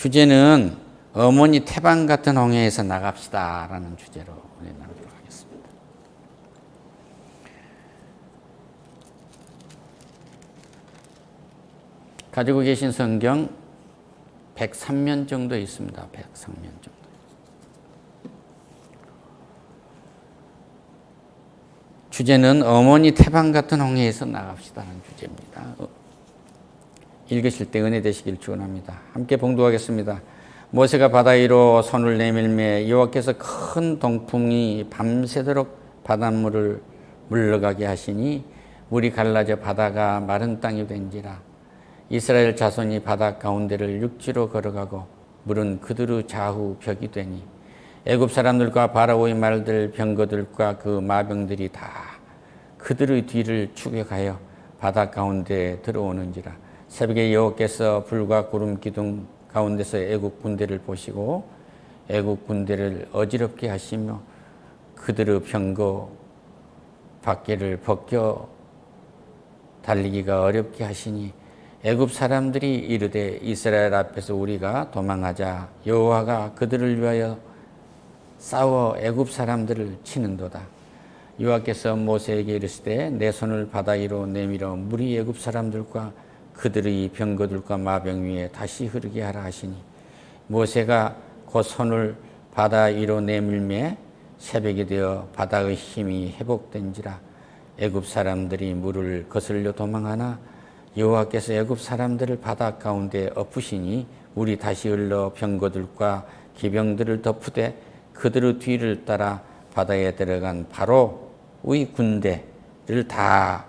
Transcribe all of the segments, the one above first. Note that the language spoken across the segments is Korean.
주제는 어머니 태방 같은 홍해에서 나갑시다 라는 주제로 나누도록 하겠습니다. 가지고 계신 성경 103면 정도 있습니다. 103면 정도. 주제는 어머니 태방 같은 홍해에서 나갑시다 라는 주제입니다. 읽으실 때 은혜 되시길 축원합니다. 함께 봉독하겠습니다. 모세가 바다 위로 손을 내밀매 여호와께서 큰 동풍이 밤새도록 바닷물을 물러가게 하시니 물이 갈라져 바다가 마른 땅이 된지라. 이스라엘 자손이 바다 가운데를 육지로 걸어가고 물은 그들의 좌우 벽이 되니 애굽 사람들과 바라오의 말들 병거들과 그 마병들이 다 그들의 뒤를 추격하여 바다 가운데 들어오는지라. 새벽에 여호와께서 불과 구름 기둥 가운데서 애굽 군대를 보시고 애굽 군대를 어지럽게 하시며 그들의 병거 밖에를 벗겨 달리기가 어렵게 하시니 애굽 사람들이 이르되 이스라엘 앞에서 우리가 도망하자. 여호와가 그들을 위하여 싸워 애굽 사람들을 치는도다. 여호와께서 모세에게 이르시되 내 손을 바다 위로 내밀어 물이 애굽 사람들과 그들의 병거들과 마병 위에 다시 흐르게 하라 하시니 모세가 곧 손을 바다 위로 내밀매 새벽이 되어 바다의 힘이 회복된지라. 애굽 사람들이 물을 거슬려 도망하나 여호와께서 애굽 사람들을 바다 가운데 엎으시니 물이 다시 흘러 병거들과 기병들을 덮으되 그들의 뒤를 따라 바다에 들어간 바로의 군대를 다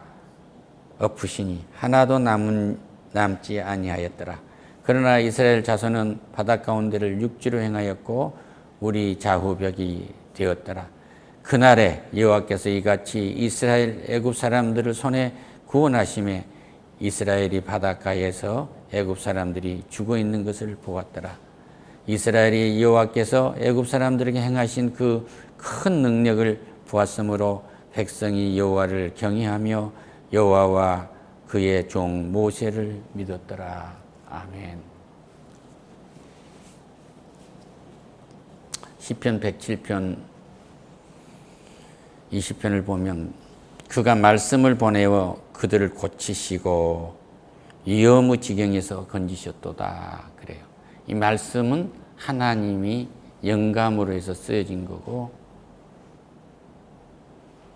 엎으시니 하나도 남지 아니하였더라. 그러나 이스라엘 자손은 바다 가운데를 육지로 행하였고 물이 좌우벽이 되었더라. 그날에 여호와께서 이같이 이스라엘 애굽 사람들을 손에 구원하심에 이스라엘이 바닷가에서 애굽 사람들이 죽어 있는 것을 보았더라. 이스라엘이 여호와께서 애굽 사람들에게 행하신 그 큰 능력을 보았으므로 백성이 여호와를 경외하며 여호와와 그의 종 모세를 믿었더라. 아멘. 시편 107편 20편을 보면 그가 말씀을 보내어 그들을 고치시고 위험의 지경에서 건지셨도다 그래요. 이 말씀은 하나님이 영감으로 해서 쓰여진 거고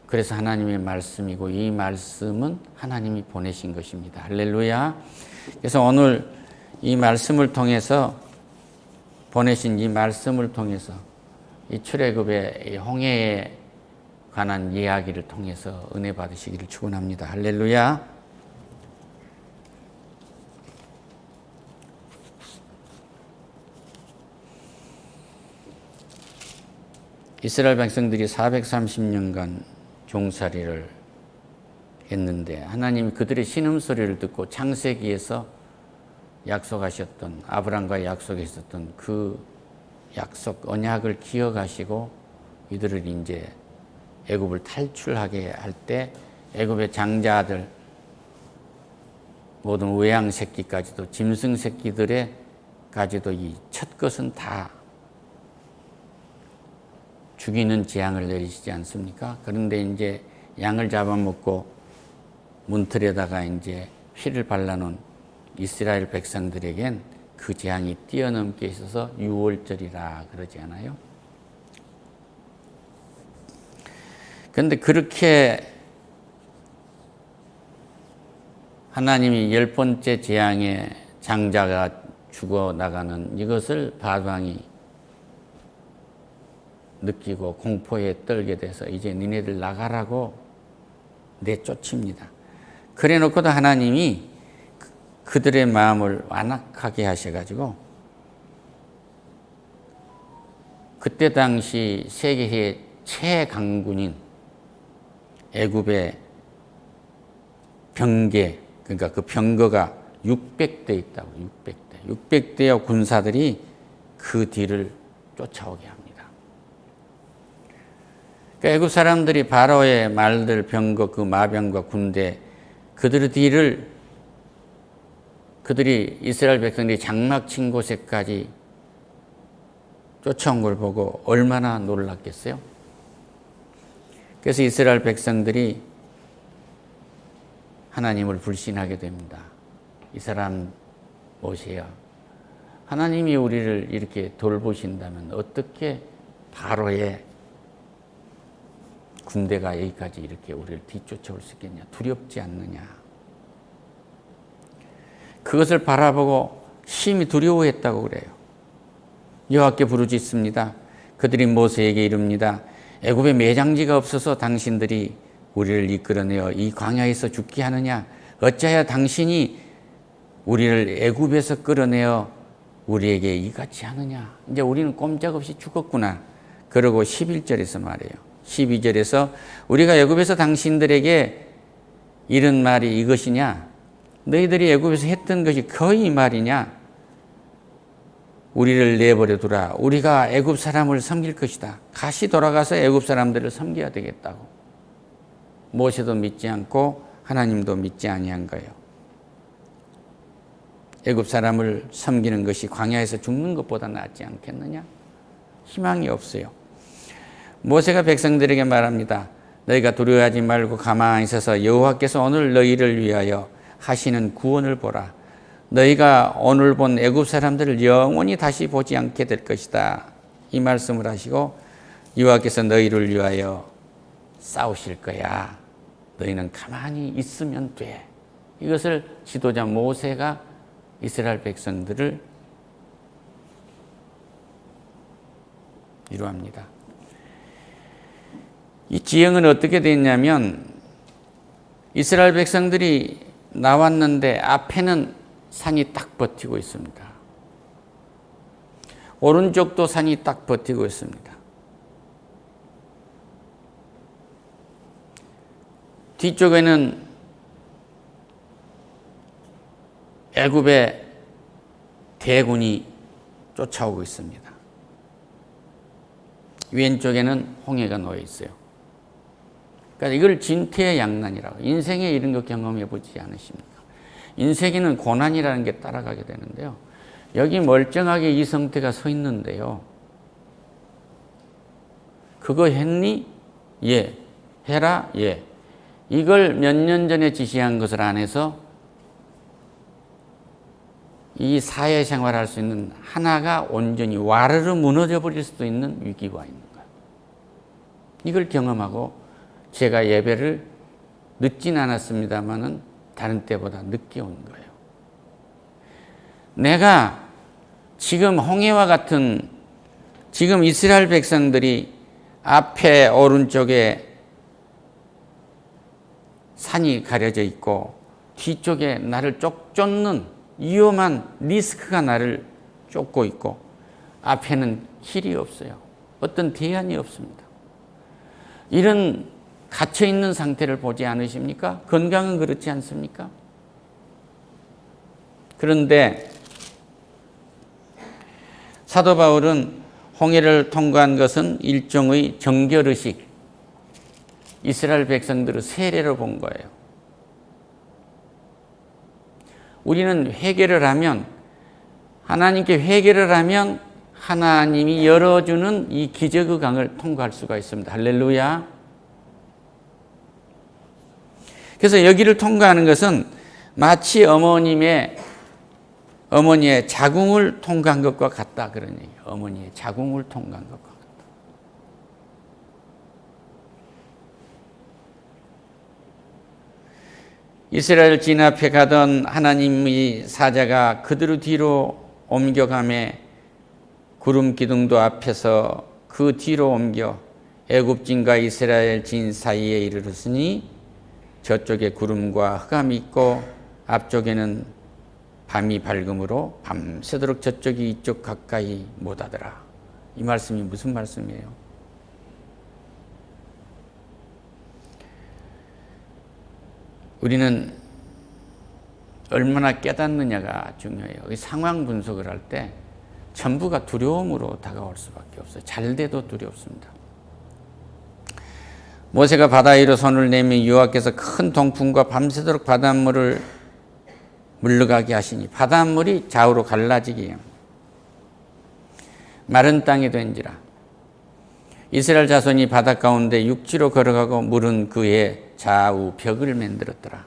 그래서 하나님의 말씀이고 이 말씀은 하나님이 보내신 것입니다. 할렐루야. 그래서 오늘 이 말씀을 통해서 보내신 이 말씀을 통해서 이 출애굽의 이 홍해에 관한 이야기를 통해서 은혜 받으시기를 축원합니다. 할렐루야. 이스라엘 백성들이 430년간 종살이를 했는데 하나님이 그들의 신음소리를 듣고 창세기에서 약속하셨던 아브라함과 약속했었던 그 약속 언약을 기억하시고 이들을 이제 애굽을 탈출하게 할 때 애굽의 장자들 모든 외양 새끼까지도 짐승 새끼들에까지도 이 첫 것은 다 죽이는 재앙을 내리시지 않습니까? 그런데 이제 양을 잡아먹고 문틀에다가 이제 피를 발라놓은 이스라엘 백성들에겐 그 재앙이 뛰어넘게 있어서 유월절이라 그러지 않아요? 그런데 그렇게 하나님이 10번째 재앙에 장자가 죽어나가는 이것을 바방이 느끼고 공포에 떨게 돼서 이제 니네들 나가라고 내쫓습니다. 그래 놓고도 하나님이 그들의 마음을 완악하게 하셔가지고 그때 당시 세계의 최강군인 애굽의 병개, 그러니까 그 병거가 600대 있다고. 600대의 군사들이 그 뒤를 쫓아오게 합니다. 그러니까 애굽 사람들이 바로의 말들, 병거, 그 마병과 군대, 그들의 뒤를 그들이 이스라엘 백성들이 장막 친 곳에까지 쫓아온 걸 보고 얼마나 놀랐겠어요? 그래서 이스라엘 백성들이 하나님을 불신하게 됩니다. 이 사람 모세야, 하나님이 우리를 이렇게 돌보신다면 어떻게 바로의 군대가 여기까지 이렇게 우리를 뒤쫓아올 수 있겠냐? 두렵지 않느냐? 그것을 바라보고 심히 두려워했다고 그래요. 여호와께 부르짖습니다. 그들이 모세에게 이릅니다. 애굽에 매장지가 없어서 당신들이 우리를 이끌어내어 이 광야에서 죽게 하느냐? 어찌하여 당신이 우리를 애굽에서 끌어내어 우리에게 이같이 하느냐? 이제 우리는 꼼짝없이 죽었구나. 그러고 11절에서 말해요. 12절에서 우리가 애굽에서 당신들에게 이런 말이 이것이냐? 너희들이 애굽에서 했던 것이 거의 이 말이냐? 우리를 내버려 두라. 우리가 애굽 사람을 섬길 것이다. 다시 돌아가서 애굽 사람들을 섬겨야 되겠다고. 모세도 믿지 않고 하나님도 믿지 아니한 거예요. 애굽 사람을 섬기는 것이 광야에서 죽는 것보다 낫지 않겠느냐? 희망이 없어요. 모세가 백성들에게 말합니다. 너희가 두려워하지 말고 가만히 서서 여호와께서 오늘 너희를 위하여 하시는 구원을 보라. 너희가 오늘 본 애굽 사람들을 영원히 다시 보지 않게 될 것이다. 이 말씀을 하시고 여호와께서 너희를 위하여 싸우실 거야. 너희는 가만히 있으면 돼. 이것을 지도자 모세가 이스라엘 백성들을 위로합니다. 이 지형은 어떻게 됐냐면 이스라엘 백성들이 나왔는데 앞에는 산이 딱 버티고 있습니다. 오른쪽도 산이 딱 버티고 있습니다. 뒤쪽에는 애굽의 대군이 쫓아오고 있습니다. 왼쪽에는 홍해가 놓여 있어요. 그러니까 이걸 진퇴양난이라고. 인생에 이런 거 경험해 보지 않으십니까? 인생에는 고난이라는 게 따라가게 되는데요. 여기 멀쩡하게 이성태가 서 있는데요. 그거 했니? 예. 해라? 예. 이걸 몇 년 전에 지시한 것을 안 해서 이 사회생활을 할 수 있는 하나가 온전히 와르르 무너져 버릴 수도 있는 위기가 있는 거예요. 이걸 경험하고 제가 예배를 늦진 않았습니다만은 다른 때보다 늦게 온 거예요. 내가 지금 홍해와 같은 지금 이스라엘 백성들이 앞에 오른쪽에 산이 가려져 있고 뒤쪽에 나를 쫓는 위험한 리스크가 나를 쫓고 있고 앞에는 길이 없어요. 어떤 대안이 없습니다. 이런 갇혀있는 상태를 보지 않으십니까? 건강은 그렇지 않습니까? 그런데 사도 바울은 홍해를 통과한 것은 일종의 정결의식, 이스라엘 백성들의 세례로 본 거예요. 우리는 회개를 하면, 하나님께 회개를 하면 하나님이 열어주는 이 기적의 강을 통과할 수가 있습니다. 할렐루야. 그래서 여기를 통과하는 것은 마치 어머니의 자궁을 통과한 것과 같다. 그런 얘기예요. 어머니의 자궁을 통과한 것과 같다. 이스라엘 진압해 가던 하나님의 사자가 그들 뒤로 옮겨가매 구름 기둥도 앞에서 그 뒤로 옮겨 애굽진과 이스라엘 진 사이에 이르렀으니 저쪽에 구름과 흑암이 있고 앞쪽에는 밤이 밝음으로 밤새도록 저쪽이 이쪽 가까이 못하더라. 이 말씀이 무슨 말씀이에요? 우리는 얼마나 깨닫느냐가 중요해요. 상황 분석을 할 때 전부가 두려움으로 다가올 수밖에 없어요. 잘 돼도 두렵습니다. 모세가 바다 위로 손을 내며 여호와께서 큰 동풍과 밤새도록 바닷물을 물러가게 하시니 바닷물이 좌우로 갈라지게 합니다. 마른 땅이 된지라. 이스라엘 자손이 바다 가운데 육지로 걸어가고 물은 그의 좌우 벽을 만들었더라.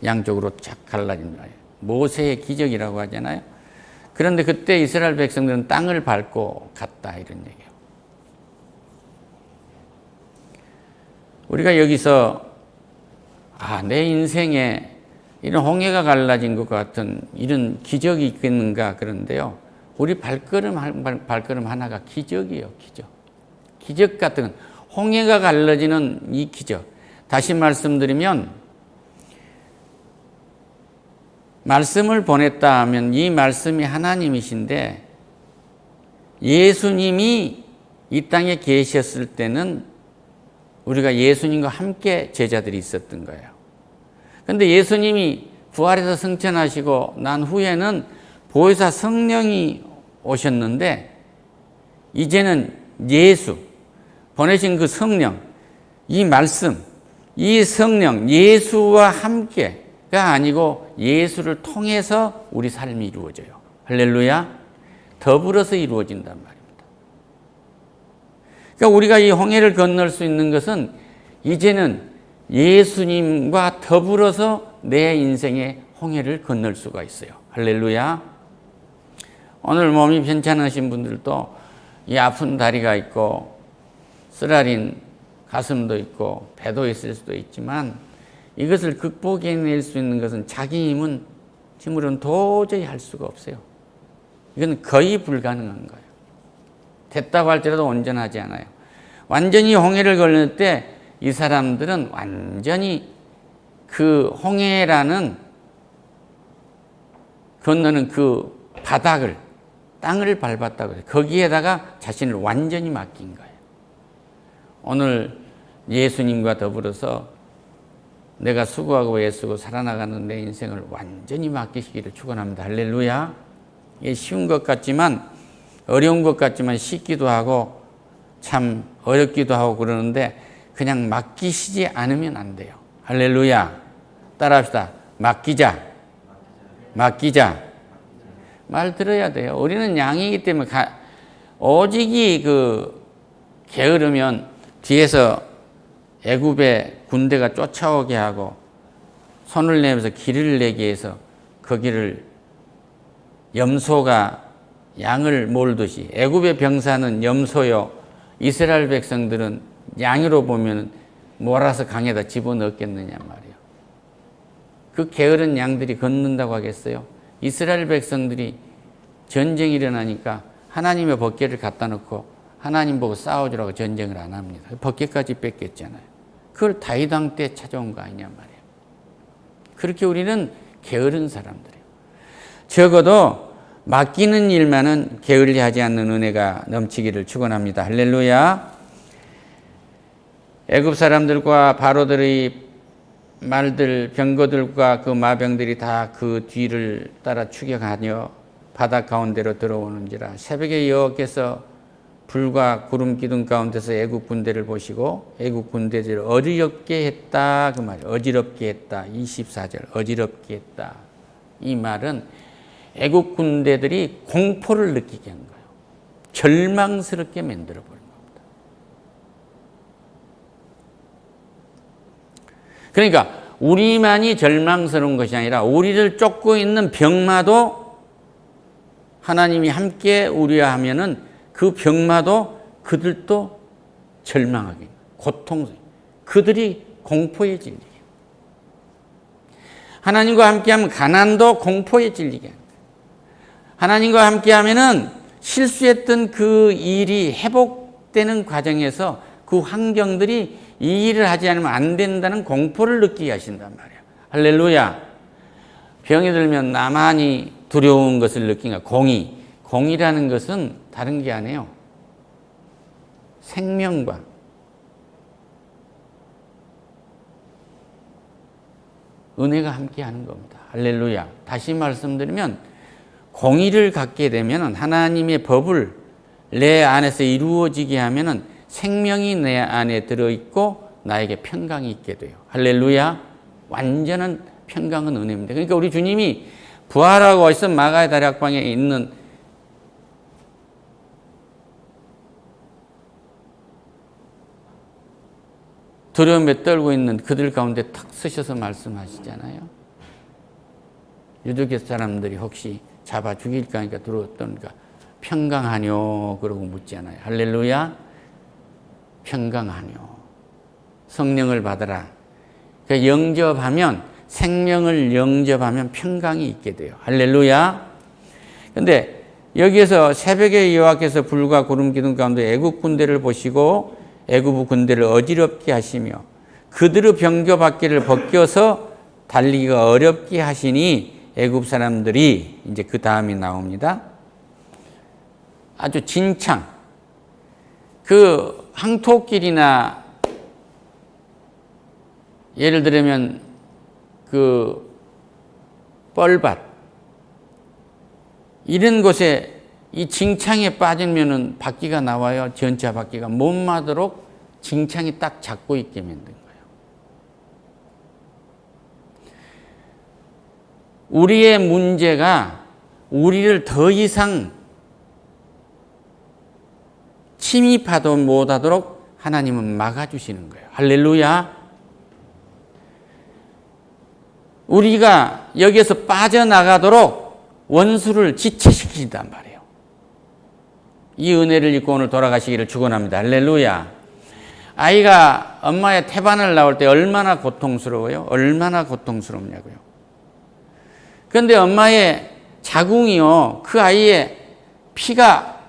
양쪽으로 쫙 갈라진 거예요. 모세의 기적이라고 하잖아요. 그런데 그때 이스라엘 백성들은 땅을 밟고 갔다 이런 얘기예요. 우리가 여기서 내 인생에 이런 홍해가 갈라진 것 같은 이런 기적이 있겠는가 그런데요. 우리 발걸음 하나가 기적이에요. 기적 같은 홍해가 갈라지는 이 기적. 다시 말씀드리면 말씀을 보냈다 하면 이 말씀이 하나님이신데 예수님이 이 땅에 계셨을 때는 우리가 예수님과 함께 제자들이 있었던 거예요. 그런데 예수님이 부활해서 승천하시고 난 후에는 보혜사 성령이 오셨는데 이제는 예수, 보내신 그 성령, 이 말씀, 이 성령, 예수와 함께가 아니고 예수를 통해서 우리 삶이 이루어져요. 할렐루야. 더불어서 이루어진단 말입니다. 그러니까 우리가 이 홍해를 건널 수 있는 것은 이제는 예수님과 더불어서 내 인생의 홍해를 건널 수가 있어요. 할렐루야. 오늘 몸이 괜찮으신 분들도 이 아픈 다리가 있고 쓰라린 가슴도 있고 배도 있을 수도 있지만 이것을 극복해낼 수 있는 것은 자기 힘으로는 도저히 할 수가 없어요. 이건 거의 불가능한 거예요. 됐다고 할지라도 온전하지 않아요. 완전히 홍해를 건널 때 이 사람들은 완전히 그 홍해라는 건너는 그 바닥을 땅을 밟았다고 해요. 거기에다가 자신을 완전히 맡긴 거예요. 오늘 예수님과 더불어서 내가 수고하고 애쓰고 살아나가는 내 인생을 완전히 맡기시기를 축원합니다. 할렐루야. 이게 쉬운 것 같지만 어려운 것 같지만 쉽기도 하고 참 어렵기도 하고 그러는데 그냥 맡기시지 않으면 안 돼요. 할렐루야. 따라합시다. 맡기자. 말 들어야 돼요. 우리는 양이기 때문에 오직이 게으르면 뒤에서 애굽의 군대가 쫓아오게 하고 손을 내면서 길을 내게 해서 거기를 염소가 양을 몰듯이 애굽의 병사는 염소요 이스라엘 백성들은 양으로 보면 몰아서 강에다 집어넣겠느냐 말이에요. 그 게으른 양들이 걷는다고 하겠어요? 이스라엘 백성들이 전쟁이 일어나니까 하나님의 법궤를 갖다 놓고 하나님 보고 싸워주라고 전쟁을 안 합니다. 법궤까지 뺏겼잖아요. 그걸 다윗 왕 때 찾아온 거 아니냐 말이에요. 그렇게 우리는 게으른 사람들이에요. 적어도 맡기는 일만은 게을리하지 않는 은혜가 넘치기를 축원합니다. 할렐루야. 애굽 사람들과 바로들의 말들, 병거들과 그 마병들이 다 그 뒤를 따라 추격하며 바다 가운데로 들어오는지라. 새벽에 여호와께서 불과 구름 기둥 가운데서 애국 군대를 보시고 애국 군대들을 어지럽게 했다 그 말이에요. 어지럽게 했다. 24절 어지럽게 했다. 이 말은 애국 군대들이 공포를 느끼게 한 거예요. 절망스럽게 만들어버린 겁니다. 그러니까 우리만이 절망스러운 것이 아니라 우리를 쫓고 있는 병마도 하나님이 함께 우리와 하면은 그 병마도 그들도 절망하게, 고통스러워. 그들이 공포에 질리게. 하나님과 함께하면 가난도 공포에 질리게. 하나님과 함께하면은 실수했던 그 일이 회복되는 과정에서 그 환경들이 이 일을 하지 않으면 안 된다는 공포를 느끼게 하신단 말이에요. 할렐루야. 병이 들면 나만이 두려운 것을 느낀가. 공이라는 것은 다른 게 아니에요. 생명과 은혜가 함께하는 겁니다. 할렐루야. 다시 말씀드리면 공의를 갖게 되면 하나님의 법을 내 안에서 이루어지게 하면 생명이 내 안에 들어있고 나에게 평강이 있게 돼요. 할렐루야. 완전한 평강은 은혜입니다. 그러니까 우리 주님이 부활하고 어디서 마가의 다락방에 있는 두려움에 떨고 있는 그들 가운데 탁 서셔서 말씀하시잖아요. 유대교 사람들이 혹시 잡아 죽일까 하니까 들어왔던가 평강하뇨 그러고 묻잖아요. 할렐루야. 평강하뇨. 성령을 받아라. 그러니까 영접하면 생명을 영접하면 평강이 있게 돼요. 할렐루야. 그런데 여기에서 새벽에 여호와께서 불과 구름 기둥 가운데 애국 군대를 보시고 애굽 군대를 어지럽게 하시며 그들의 병거밖에를 벗겨서 달리기가 어렵게 하시니 애굽 사람들이 이제 그 다음이 나옵니다. 아주 진창 그 항토길이나 예를 들면 그 뻘밭 이런 곳에 이 징창에 빠지면은 바퀴가 나와요. 전차 바퀴가 못 마도록 징창이 딱 잡고 있게 만든 거예요. 우리의 문제가 우리를 더 이상 침입하도 못하도록 하나님은 막아주시는 거예요. 할렐루야. 우리가 여기에서 빠져나가도록 원수를 지체시킨단 말이에요. 이 은혜를 입고 오늘 돌아가시기를 축원합니다. 할렐루야. 아이가 엄마의 태반을 나올 때 얼마나 고통스러워요? 얼마나 고통스럽냐고요. 그런데 엄마의 자궁이요, 그 아이의 피가,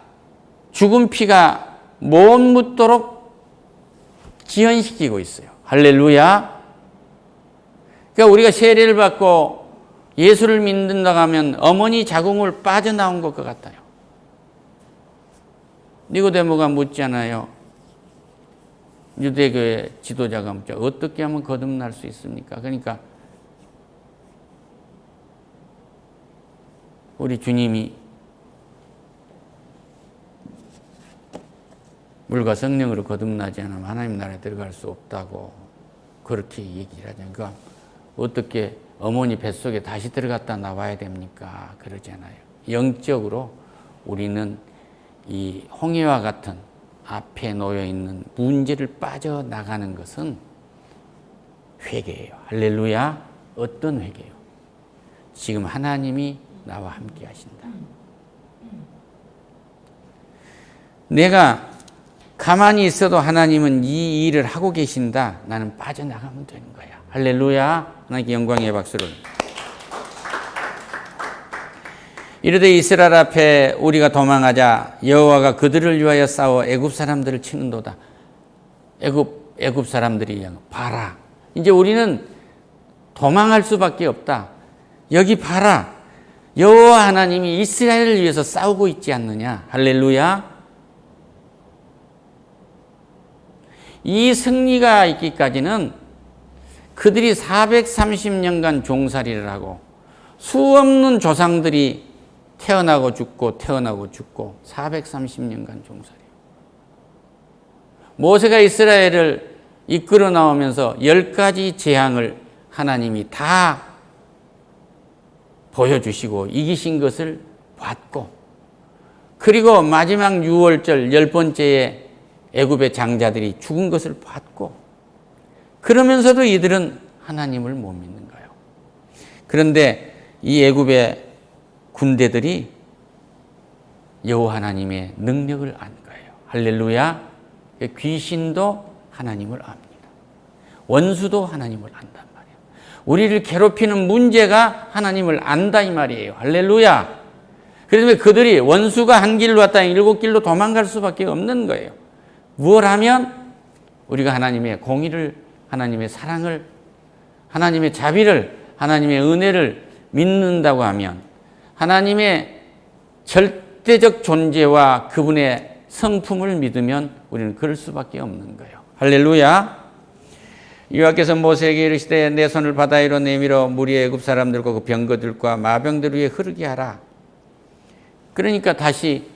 죽은 피가 못 묻도록 지연시키고 있어요. 할렐루야. 그러니까 우리가 세례를 받고 예수를 믿는다고 하면 어머니 자궁을 빠져나온 것 같아요. 니고데모가 묻잖아요. 유대교의 지도자가 묻죠. 어떻게 하면 거듭날 수 있습니까? 그러니까 우리 주님이 물과 성령으로 거듭나지 않으면 하나님 나라에 들어갈 수 없다고 그렇게 얘기를 하죠. 그러니까 어떻게 어머니 뱃속에 다시 들어갔다 나와야 됩니까? 그러잖아요. 영적으로 우리는 이 홍해와 같은 앞에 놓여 있는 문제를 빠져나가는 것은 회개예요. 할렐루야. 어떤 회개요? 지금 하나님이 나와 함께 하신다. 내가 가만히 있어도 하나님은 이 일을 하고 계신다. 나는 빠져나가면 되는 거야. 할렐루야. 하나님께 영광의 박수를. 이르되 이스라엘 앞에 우리가 도망하자 여호와가 그들을 위하여 싸워 애굽 사람들을 치는도다. 애굽 사람들이 봐라. 이제 우리는 도망할 수밖에 없다. 여기 봐라. 여호와 하나님이 이스라엘을 위해서 싸우고 있지 않느냐. 할렐루야. 이 승리가 있기까지는 그들이 430년간 종살이를 하고 수없는 조상들이 태어나고 죽고 430년간 종살이에요. 모세가 이스라엘을 이끌어 나오면서 10가지 재앙을 하나님이 다 보여주시고 이기신 것을 봤고, 그리고 마지막 6월절 10번째에 애굽의 장자들이 죽은 것을 봤고, 그러면서도 이들은 하나님을 못 믿는 거예요. 그런데 이 애굽의 군대들이 여호와 하나님의 능력을 안 거예요. 할렐루야. 귀신도 하나님을 압니다. 원수도 하나님을 안단 말이에요. 우리를 괴롭히는 문제가 하나님을 안다 이 말이에요. 할렐루야. 그래서 그들이 원수가 한 길로 왔다 7길로 도망갈 수밖에 없는 거예요. 무엇 하면 우리가 하나님의 공의를, 하나님의 사랑을, 하나님의 자비를, 하나님의 은혜를 믿는다고 하면, 하나님의 절대적 존재와 그분의 성품을 믿으면 우리는 그럴 수밖에 없는 거예요. 할렐루야. 여호와께서 모세에게 이르시되 내 손을 바다 위로 내밀어 물이 애굽 사람들과 그 병거들과 마병들 위에 흐르게 하라. 그러니까 다시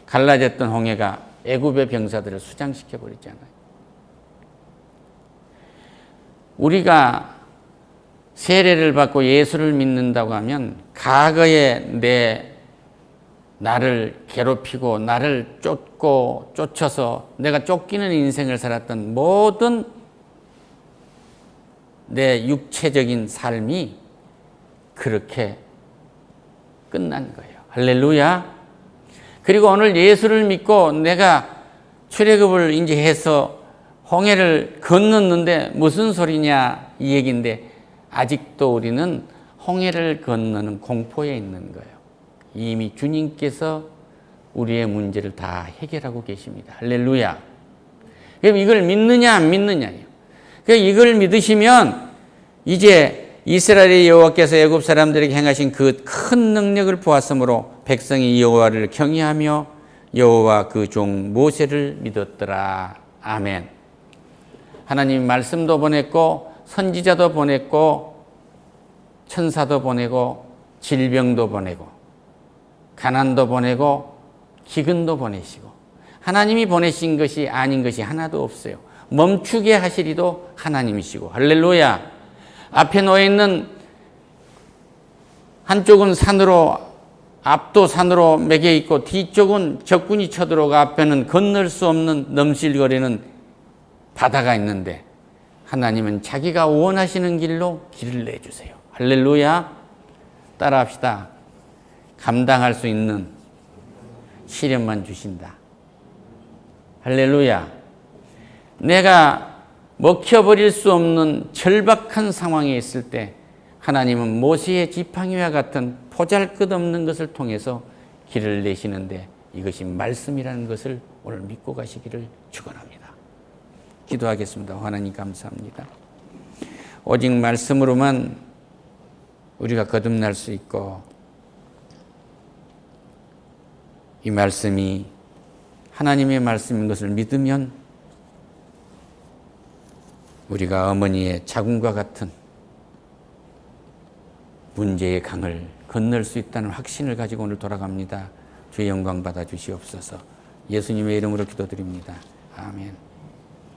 갈라졌던 홍해가 애굽의 병사들을 수장시켜 버렸잖아요. 우리가 세례를 받고 예수를 믿는다고 하면 과거에 나를 괴롭히고 나를 쫓아서 내가 쫓기는 인생을 살았던 모든 내 육체적인 삶이 그렇게 끝난 거예요. 할렐루야. 그리고 오늘 예수를 믿고 내가 출애굽을 이제 해서 홍해를 건넜는데 무슨 소리냐 이 얘기인데 아직도 우리는 홍해를 건너는 공포에 있는 거예요. 이미 주님께서 우리의 문제를 다 해결하고 계십니다. 할렐루야. 그럼 이걸 믿느냐 안 믿느냐요. 이걸 믿으시면 이제 이스라엘의 여호와께서 애굽 사람들에게 행하신 그 큰 능력을 보았으므로 백성이 여호와를 경외하며 여호와 그 종 모세를 믿었더라. 아멘. 하나님 말씀도 보냈고 선지자도 보냈고 천사도 보내고 질병도 보내고 가난도 보내고 기근도 보내시고 하나님이 보내신 것이 아닌 것이 하나도 없어요. 멈추게 하시리도 하나님이시고 할렐루야. 앞에 놓여 있는 한쪽은 산으로 앞도 산으로 매겨 있고 뒤쪽은 적군이 쳐들어가 앞에는 건널 수 없는 넘실거리는 바다가 있는데 하나님은 자기가 원하시는 길로 길을 내주세요. 할렐루야. 따라합시다. 감당할 수 있는 시련만 주신다. 할렐루야. 내가 먹혀버릴 수 없는 절박한 상황에 있을 때 하나님은 모세의 지팡이와 같은 보잘것없는 것을 통해서 길을 내시는데 이것이 말씀이라는 것을 오늘 믿고 가시기를 축원합니다. 기도하겠습니다. 하나님 감사합니다. 오직 말씀으로만 우리가 거듭날 수 있고 이 말씀이 하나님의 말씀인 것을 믿으면 우리가 어머니의 자궁과 같은 문제의 강을 건널 수 있다는 확신을 가지고 오늘 돌아갑니다. 주의 영광 받아 주시옵소서. 예수님의 이름으로 기도드립니다. 아멘.